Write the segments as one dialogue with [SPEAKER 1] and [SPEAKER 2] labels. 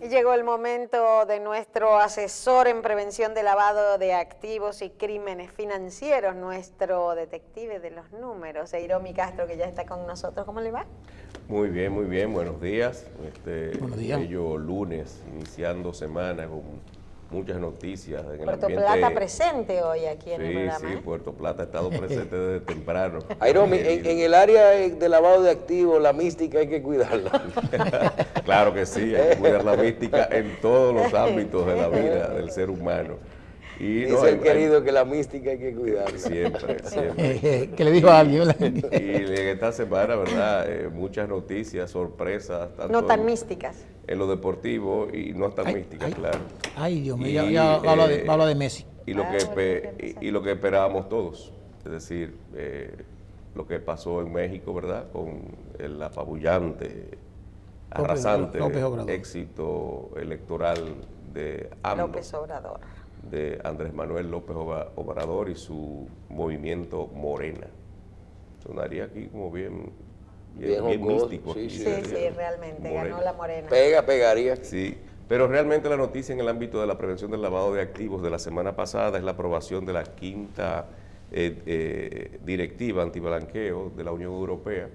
[SPEAKER 1] Y llegó el momento de nuestro asesor en prevención de lavado de activos y crímenes financieros, nuestro detective de los números, Eiromi Castro, que ya está con nosotros. ¿Cómo le va?
[SPEAKER 2] Muy bien, muy bien. Buenos días.
[SPEAKER 3] Buenos días.
[SPEAKER 2] Bello lunes, iniciando semana con muchas noticias en el
[SPEAKER 1] Puerto
[SPEAKER 2] ambiente.
[SPEAKER 1] Plata presente hoy aquí en el programa.
[SPEAKER 2] Sí, Puerto Plata ha estado presente desde temprano.
[SPEAKER 4] Eiromi, en el área de lavado de activos, la mística hay que cuidarla.
[SPEAKER 2] Claro que sí, hay que cuidar la mística en todos los ámbitos de la vida del ser humano. Y
[SPEAKER 4] Dice el querido que la mística hay que cuidarla.
[SPEAKER 2] Siempre, siempre.
[SPEAKER 3] Que le dijo a alguien.
[SPEAKER 2] Y en esta semana, ¿verdad? Muchas noticias, sorpresas. Tanto
[SPEAKER 1] no tan místicas.
[SPEAKER 2] En lo deportivo y no tan místicas, claro.
[SPEAKER 3] Ay, Dios mío, ya habla de Messi.
[SPEAKER 2] Y lo que esperábamos todos, es decir, lo que pasó en México, ¿verdad? Con el apabullante, arrasante éxito electoral de AMLO,
[SPEAKER 1] López Obrador,
[SPEAKER 2] de Andrés Manuel López Obrador y su movimiento Morena. Sonaría aquí como bien místico.
[SPEAKER 1] Sí, realmente, Morena. Ganó la Morena.
[SPEAKER 4] Pegaría.
[SPEAKER 2] Sí, pero realmente la noticia en el ámbito de la prevención del lavado de activos de la semana pasada es la aprobación de la quinta directiva antiblanqueo de la Unión Europea,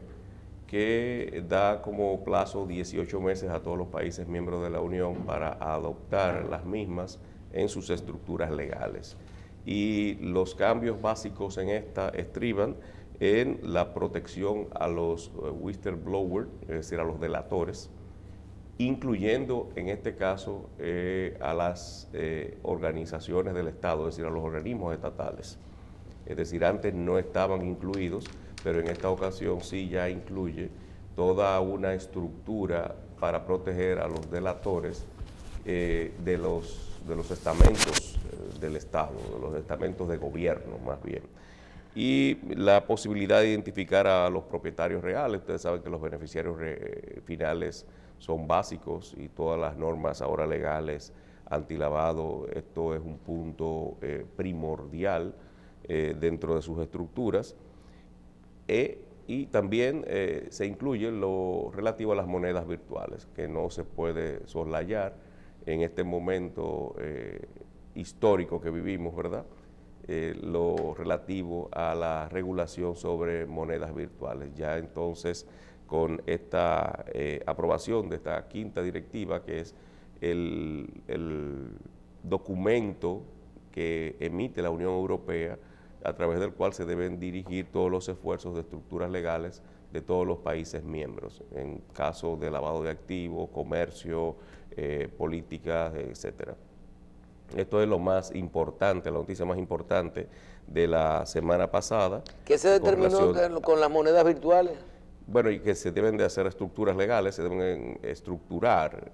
[SPEAKER 2] que da como plazo 18 meses a todos los países miembros de la Unión para adoptar las mismas en sus estructuras legales. Y los cambios básicos en esta estriban en la protección a los whistleblowers, es decir, a los delatores, incluyendo en este caso a las organizaciones del Estado, es decir, a los organismos estatales. Es decir, antes no estaban incluidos, pero en esta ocasión sí ya incluye toda una estructura para proteger a los delatores de los estamentos del Estado, de los estamentos de gobierno más bien. Y la posibilidad de identificar a los propietarios reales. Ustedes saben que los beneficiarios finales son básicos y todas las normas ahora legales antilavado, esto es un punto primordial dentro de sus estructuras. Y también se incluye lo relativo a las monedas virtuales, que no se puede soslayar en este momento histórico que vivimos, ¿verdad? Lo relativo a la regulación sobre monedas virtuales. Ya entonces, con esta aprobación de esta quinta directiva, que es el documento que emite la Unión Europea, a través del cual se deben dirigir todos los esfuerzos de estructuras legales de todos los países miembros, en caso de lavado de activos, comercio, políticas, etcétera. Esto es lo más importante, la noticia más importante de la semana pasada.
[SPEAKER 4] ¿Qué se determinó con las monedas virtuales?
[SPEAKER 2] Bueno, y que se deben de hacer estructuras legales, se deben estructurar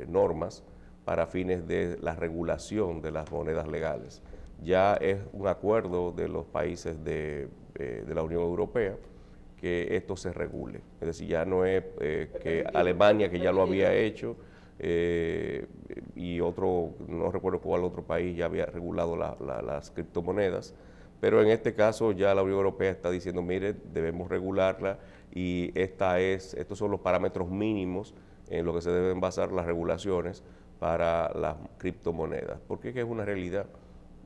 [SPEAKER 2] normas para fines de la regulación de las monedas legales. Ya es un acuerdo de los países de la Unión Europea que esto se regule. Es decir, ya no es que Alemania, que ya lo había hecho, y otro, no recuerdo cuál otro país ya había regulado las criptomonedas, pero en este caso ya la Unión Europea está diciendo, mire, debemos regularla y estos son los parámetros mínimos en los que se deben basar las regulaciones para las criptomonedas, porque es una realidad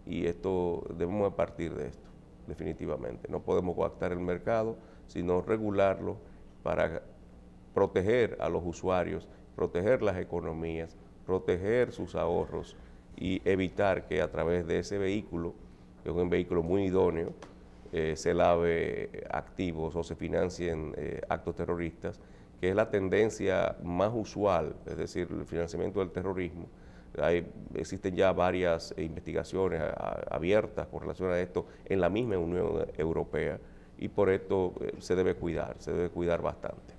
[SPEAKER 2] y esto debemos partir de esto, definitivamente. No podemos coactar el mercado, sino regularlo para proteger a los usuarios, proteger las economías, proteger sus ahorros y evitar que a través de ese vehículo, que es un vehículo muy idóneo, se lave activos o se financien actos terroristas, que es la tendencia más usual, es decir, el financiamiento del terrorismo. Existen ya varias investigaciones abiertas con relación a esto en la misma Unión Europea y por esto se debe cuidar bastante.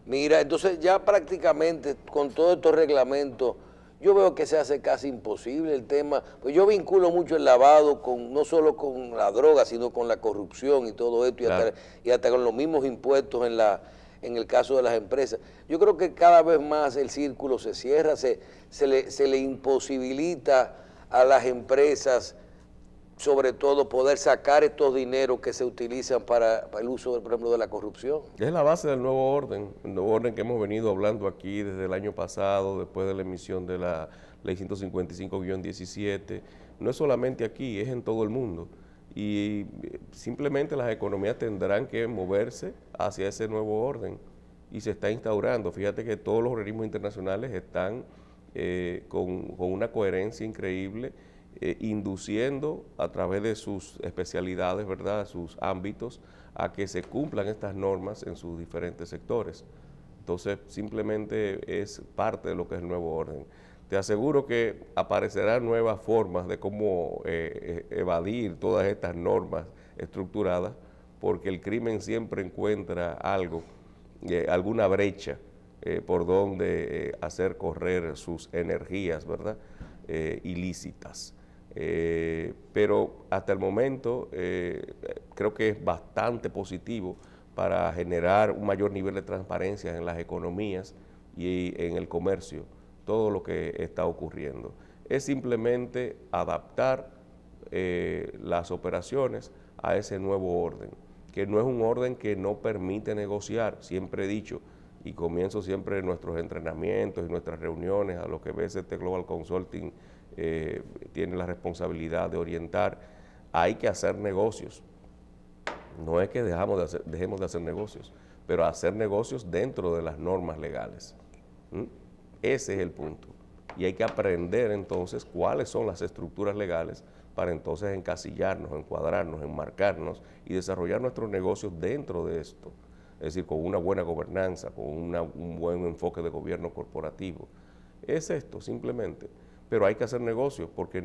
[SPEAKER 4] Mira, entonces ya prácticamente con todos estos reglamentos, yo veo que se hace casi imposible el tema, pues yo vinculo mucho el lavado no solo con la droga, sino con la corrupción y todo esto, claro, y hasta con los mismos impuestos en el caso de las empresas. Yo creo que cada vez más el círculo se cierra, se le imposibilita a las empresas sobre todo poder sacar estos dineros que se utilizan para el uso, por ejemplo, de la corrupción.
[SPEAKER 2] Es la base del nuevo orden, el nuevo orden que hemos venido hablando aquí desde el año pasado, después de la emisión de la Ley 155-17. No es solamente aquí, es en todo el mundo. Y simplemente las economías tendrán que moverse hacia ese nuevo orden. Y se está instaurando. Fíjate que todos los organismos internacionales están con una coherencia increíble, induciendo a través de sus especialidades, ¿verdad?, sus ámbitos, a que se cumplan estas normas en sus diferentes sectores. Entonces, simplemente es parte de lo que es el nuevo orden. Te aseguro que aparecerán nuevas formas de cómo evadir todas estas normas estructuradas, porque el crimen siempre encuentra algo, alguna brecha por donde hacer correr sus energías, ¿verdad?, ilícitas. Pero hasta el momento creo que es bastante positivo para generar un mayor nivel de transparencia en las economías y en el comercio, todo lo que está ocurriendo. Es simplemente adaptar las operaciones a ese nuevo orden, que no es un orden que no permite negociar. Siempre he dicho, y comienzo siempre nuestros entrenamientos y nuestras reuniones, a lo que BCT Global Consulting tiene la responsabilidad de orientar, hay que hacer negocios. No es que dejemos de hacer negocios, pero hacer negocios dentro de las normas legales. Ese es el punto. Y hay que aprender entonces cuáles son las estructuras legales para entonces encasillarnos, encuadrarnos, enmarcarnos y desarrollar nuestros negocios dentro de esto. Es decir, con una buena gobernanza, con un buen enfoque de gobierno corporativo. Es esto, simplemente. Pero hay que hacer negocios, porque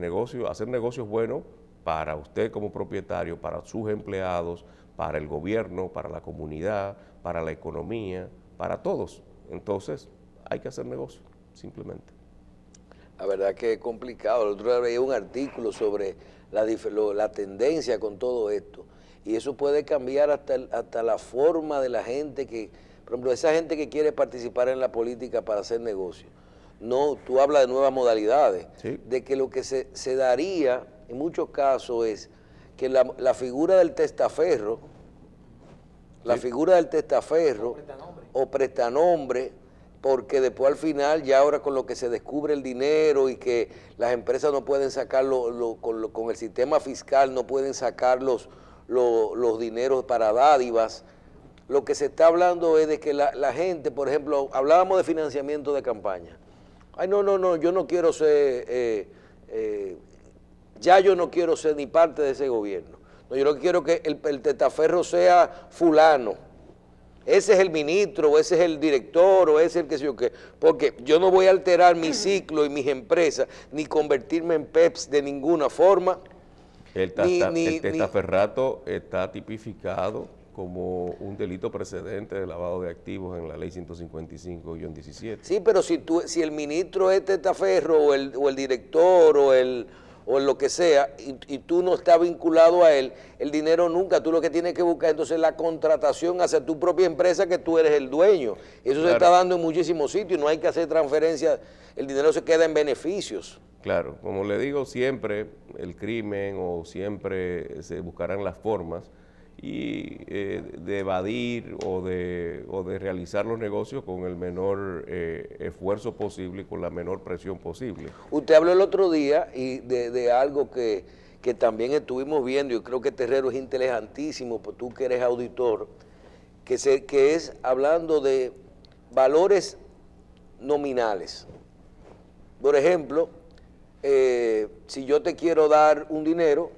[SPEAKER 2] hacer negocios es bueno para usted como propietario, para sus empleados, para el gobierno, para la comunidad, para la economía, para todos. Entonces, hay que hacer negocios, simplemente.
[SPEAKER 4] La verdad que es complicado. El otro día leí un artículo sobre la tendencia con todo esto. Y eso puede cambiar hasta la forma de la gente que, por ejemplo, esa gente que quiere participar en la política para hacer negocios. No, tú hablas de nuevas modalidades, ¿sí?, de que lo que se daría en muchos casos es que la figura del testaferro, ¿sí?, la figura del testaferro o prestanombre, porque después al final, ya ahora con lo que se descubre el dinero y que las empresas no pueden sacarlo, con el sistema fiscal no pueden sacar los dineros para dádivas, lo que se está hablando es de que la gente, por ejemplo, hablábamos de financiamiento de campaña. Ay, no, yo no quiero ser, ya yo no quiero ser ni parte de ese gobierno. No, yo no quiero que el testaferro sea fulano. Ese es el ministro, o ese es el director, o ese es el que sé yo qué. Porque yo no voy a alterar mi ciclo y mis empresas, ni convertirme en PEPs de ninguna forma.
[SPEAKER 2] El testaferrato está tipificado como un delito precedente de lavado de activos en la ley 155-17.
[SPEAKER 4] Sí, pero si el ministro es testaferro o el director o lo que sea, y tú no estás vinculado a él, el dinero nunca, tú lo que tienes que buscar entonces la contratación hacia tu propia empresa que tú eres el dueño. Eso claro, se está dando en muchísimos sitios, no hay que hacer transferencia, el dinero se queda en beneficios.
[SPEAKER 2] Claro, como le digo, siempre el crimen o siempre se buscarán las formas y de evadir o de realizar los negocios con el menor esfuerzo posible y con la menor presión posible.
[SPEAKER 4] Usted habló el otro día y de algo que también estuvimos viendo, y creo que Terrero es inteligentísimo, pues tú que eres auditor, que es hablando de valores nominales. Por ejemplo, si yo te quiero dar un dinero,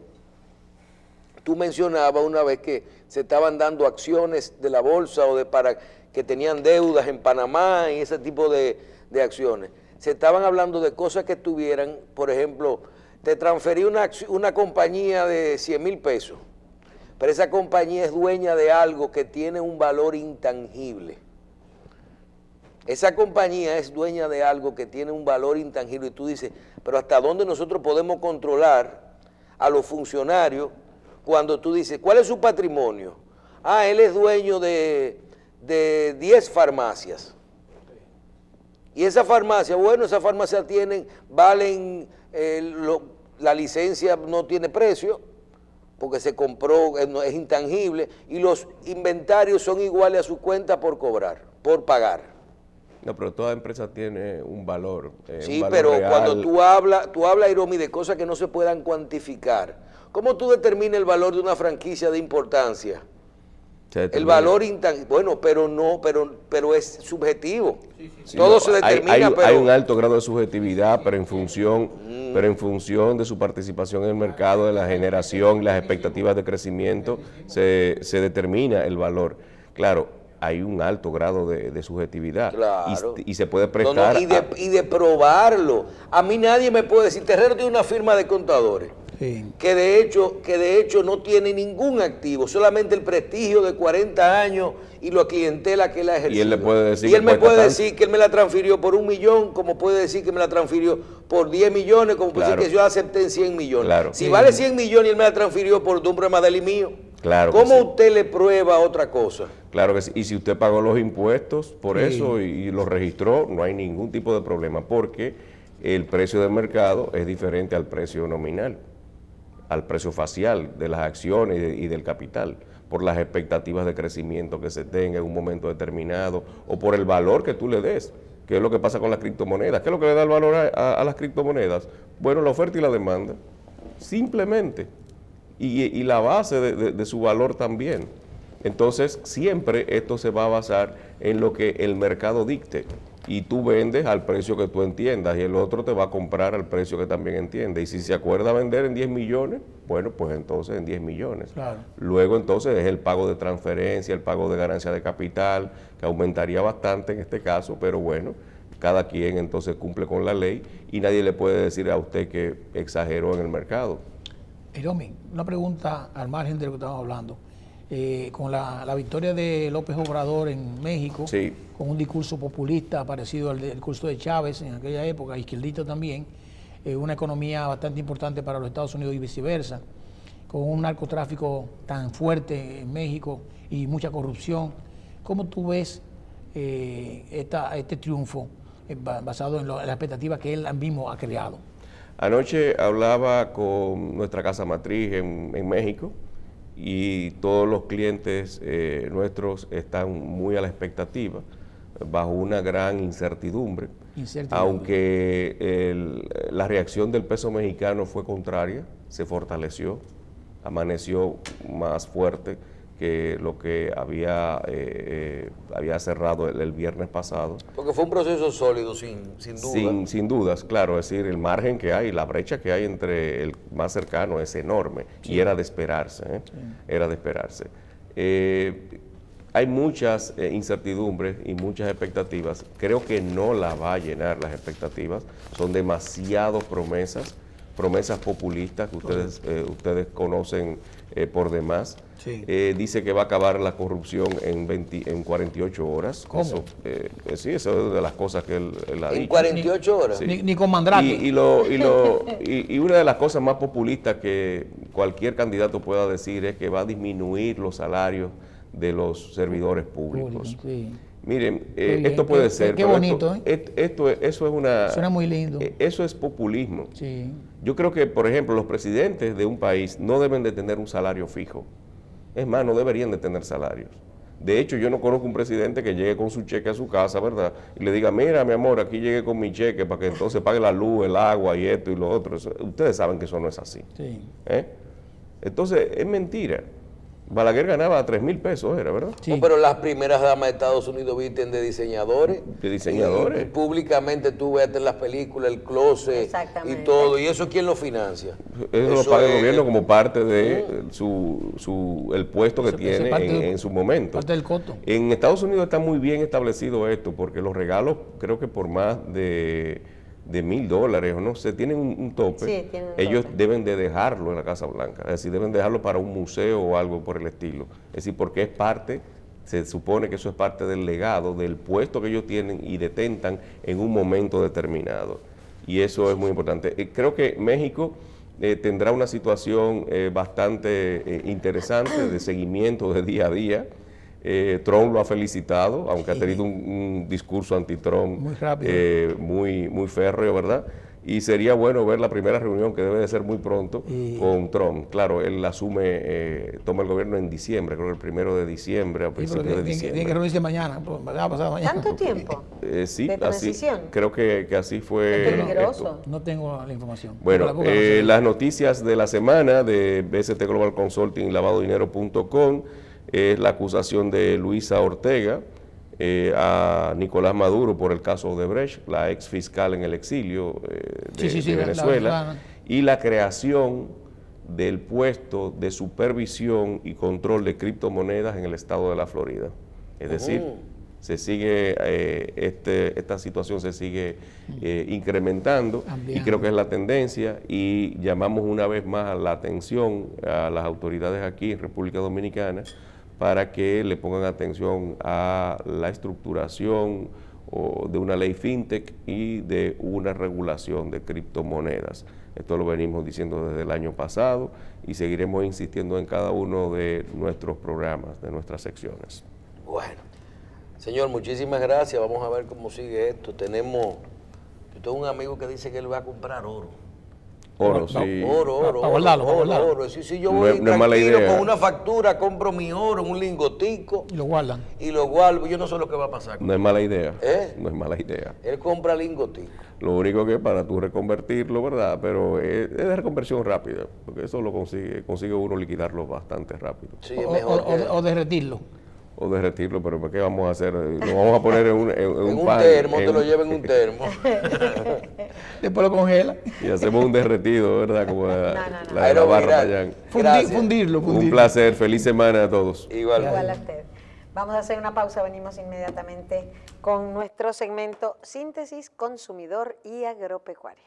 [SPEAKER 4] tú mencionabas una vez que se estaban dando acciones de la bolsa o para que tenían deudas en Panamá y ese tipo de acciones. Se estaban hablando de cosas que tuvieran, por ejemplo, te transferí una compañía de 100,000 pesos, pero esa compañía es dueña de algo que tiene un valor intangible. Esa compañía es dueña de algo que tiene un valor intangible y tú dices, pero ¿hasta dónde nosotros podemos controlar a los funcionarios cuando tú dices, ¿cuál es su patrimonio? Ah, él es dueño de 10 farmacias. Y esa farmacia, bueno, valen, la licencia no tiene precio, porque se compró, es intangible, y los inventarios son iguales a su cuenta por cobrar, por pagar.
[SPEAKER 2] No, pero toda empresa tiene un valor.
[SPEAKER 4] Sí,
[SPEAKER 2] un valor
[SPEAKER 4] pero
[SPEAKER 2] real.
[SPEAKER 4] cuando tú hablas, Hiromi, de cosas que no se puedan cuantificar, ¿cómo tú determinas el valor de una franquicia de importancia? El valor intangible, bueno, pero es subjetivo.
[SPEAKER 2] Sí,
[SPEAKER 4] todo
[SPEAKER 2] no,
[SPEAKER 4] se determina,
[SPEAKER 2] hay un alto grado de subjetividad, pero en función de su participación en el mercado, de la generación, las expectativas de crecimiento, se determina el valor. Claro, hay un alto grado de subjetividad.
[SPEAKER 4] Claro.
[SPEAKER 2] Y se puede prestar
[SPEAKER 4] y de probarlo. A mí nadie me puede decir, Terrero tiene una firma de contadores.
[SPEAKER 3] Sí.
[SPEAKER 4] Que de hecho no tiene ningún activo, solamente el prestigio de 40 años y la clientela que él ha ejercido.
[SPEAKER 2] Y él le puede decir,
[SPEAKER 4] y él me puede decir que él me la transfirió por 1 millón, como puede decir que me la transfirió por 10 millones, como puede decir que yo acepté en 100 millones.
[SPEAKER 2] Claro.
[SPEAKER 4] Si vale 100 millones y él me la transfirió por un problema de él y mío,
[SPEAKER 2] claro,
[SPEAKER 4] ¿cómo usted le prueba otra cosa?
[SPEAKER 2] Claro que sí. Y si usted pagó los impuestos por eso y los registró, no hay ningún tipo de problema, porque el precio del mercado es diferente al precio nominal, al precio facial de las acciones y del capital, por las expectativas de crecimiento que se tenga en un momento determinado o por el valor que tú le des, que es lo que pasa con las criptomonedas. ¿Qué es lo que le da el valor a las criptomonedas? Bueno, la oferta y la demanda, simplemente, y la base de su valor también. Entonces, siempre esto se va a basar en lo que el mercado dicte. Y tú vendes al precio que tú entiendas y el otro te va a comprar al precio que también entiende. Y si se acuerda vender en 10 millones, bueno, pues entonces en 10 millones.
[SPEAKER 3] Claro.
[SPEAKER 2] Luego entonces es el pago de transferencia, el pago de ganancia de capital, que aumentaría bastante en este caso, pero bueno, cada quien entonces cumple con la ley y nadie le puede decir a usted que exageró en el mercado.
[SPEAKER 3] Hiromi, una pregunta al margen de lo que estamos hablando. Con la victoria de López Obrador en México,
[SPEAKER 2] Sí.
[SPEAKER 3] con un discurso populista parecido al discurso de Chávez en aquella época, izquierdito también, una economía bastante importante para los Estados Unidos y viceversa, con un narcotráfico tan fuerte en México y mucha corrupción. ¿Cómo tú ves este triunfo basado en las expectativas que él mismo ha creado?
[SPEAKER 2] Anoche hablaba con nuestra casa matriz en México y todos los clientes nuestros están muy a la expectativa, bajo una gran incertidumbre. Aunque la reacción del peso mexicano fue contraria, se fortaleció, amaneció más fuerte que lo que había cerrado el viernes pasado.
[SPEAKER 4] Porque fue un proceso sólido, sin duda.
[SPEAKER 2] Sin dudas, claro, es decir, el margen que hay, la brecha que hay entre el más cercano es enorme, sí. Y era de esperarse, sí. Era de esperarse. Hay muchas incertidumbres y muchas expectativas, creo que no la va a llenar las expectativas, son demasiadas promesas populistas que ustedes conocen por demás. Sí. Dice que va a acabar la corrupción en 48 horas.
[SPEAKER 3] ¿Cómo?
[SPEAKER 2] Eso, sí, eso es de las cosas que él ha dicho.
[SPEAKER 4] ¿En 48 horas?
[SPEAKER 2] Sí.
[SPEAKER 3] Ni con Mandrake.
[SPEAKER 2] Y una de las cosas más populistas que cualquier candidato pueda decir es que va a disminuir los salarios de los servidores públicos. Sí. Miren, esto puede ser.
[SPEAKER 3] Qué bonito,
[SPEAKER 2] eso es una...
[SPEAKER 3] Suena muy lindo.
[SPEAKER 2] Eso es populismo.
[SPEAKER 3] Sí.
[SPEAKER 2] Yo creo que, por ejemplo, los presidentes de un país no deben de tener un salario fijo. Es más, no deberían de tener salarios. De hecho, yo no conozco un presidente que llegue con su cheque a su casa, ¿verdad? Y le diga, mira, mi amor, aquí llegué con mi cheque para que entonces pague la luz, el agua y esto y lo otro. Ustedes saben que eso no es así.
[SPEAKER 3] Sí.
[SPEAKER 2] Entonces, es mentira. Balaguer ganaba 3,000 pesos, era, ¿verdad?
[SPEAKER 4] Sí. No, pero las primeras damas de Estados Unidos visten de diseñadores.
[SPEAKER 2] De diseñadores.
[SPEAKER 4] Y públicamente tú ves en las películas el closet y todo. ¿Y eso quién lo financia?
[SPEAKER 2] Eso lo paga el gobierno como parte de el puesto que tiene en su momento.
[SPEAKER 3] Parte del costo.
[SPEAKER 2] En Estados Unidos está muy bien establecido esto, porque los regalos, creo que por más de $1,000 o no sé, tienen un tope.
[SPEAKER 1] Sí, tienen un
[SPEAKER 2] ellos
[SPEAKER 1] tope.
[SPEAKER 2] deben de dejarlo en la Casa Blanca, es decir, deben dejarlo para un museo o algo por el estilo. Es decir, porque es parte, se supone que eso es parte del legado, del puesto que ellos tienen y detentan en un momento determinado. Y eso es muy importante. Creo que México tendrá una situación bastante interesante de seguimiento de día a día. Trump lo ha felicitado, aunque ha tenido un discurso anti-Trump
[SPEAKER 3] muy rápido,
[SPEAKER 2] muy férreo, ¿verdad? y sería bueno ver la primera reunión, que debe de ser muy pronto, con Trump. Claro, él toma el gobierno en diciembre, creo que el 1 de diciembre, a principios de diciembre.
[SPEAKER 3] Tiene que reunirse mañana, pasado mañana.
[SPEAKER 1] ¿Tanto tiempo?
[SPEAKER 2] Sí,
[SPEAKER 1] ¿De transición?
[SPEAKER 2] así, creo que así fue.
[SPEAKER 1] ¿Es peligroso?
[SPEAKER 3] No tengo la información.
[SPEAKER 2] Bueno, las noticias de la semana de BST Global Consulting, lavadodinero.com, es la acusación de Luisa Ortega a Nicolás Maduro por el caso Odebrecht, la ex fiscal en el exilio de Venezuela, y la creación del puesto de supervisión y control de criptomonedas en el estado de la Florida. Es decir, se sigue esta situación se sigue incrementando y creo que es la tendencia, y llamamos una vez más la atención a las autoridades aquí en República Dominicana para que le pongan atención a la estructuración de una ley fintech y de una regulación de criptomonedas. Esto lo venimos diciendo desde el año pasado y seguiremos insistiendo en cada uno de nuestros programas, de nuestras secciones.
[SPEAKER 4] Bueno, señor, muchísimas gracias. Vamos a ver cómo sigue esto. Yo tengo un amigo que dice que él va a comprar oro.
[SPEAKER 2] Oro, sí.
[SPEAKER 4] Oro. Sí, yo voy tranquilo con una factura, compro mi oro, un lingotico.
[SPEAKER 3] Y lo guardan.
[SPEAKER 4] Y lo guardo. Yo no sé lo que va a pasar.
[SPEAKER 2] No es mala idea. No es mala idea.
[SPEAKER 4] Él compra lingotico.
[SPEAKER 2] Lo único que es para tú reconvertirlo, ¿verdad? Pero es de reconversión rápida, porque eso lo consigue uno liquidarlo bastante rápido.
[SPEAKER 4] Sí, es mejor
[SPEAKER 3] o derretirlo.
[SPEAKER 2] O derretirlo, pero ¿qué vamos a hacer? Lo vamos a poner en un pan,
[SPEAKER 4] termo, te lo lleva en un termo.
[SPEAKER 3] Después lo congela.
[SPEAKER 2] Y hacemos un derretido, ¿verdad? Como la de la barra Payán.
[SPEAKER 3] Fundirlo.
[SPEAKER 2] Un placer, feliz semana a todos.
[SPEAKER 1] Igual a usted. Vamos a hacer una pausa, venimos inmediatamente con nuestro segmento Síntesis Consumidor y Agropecuaria.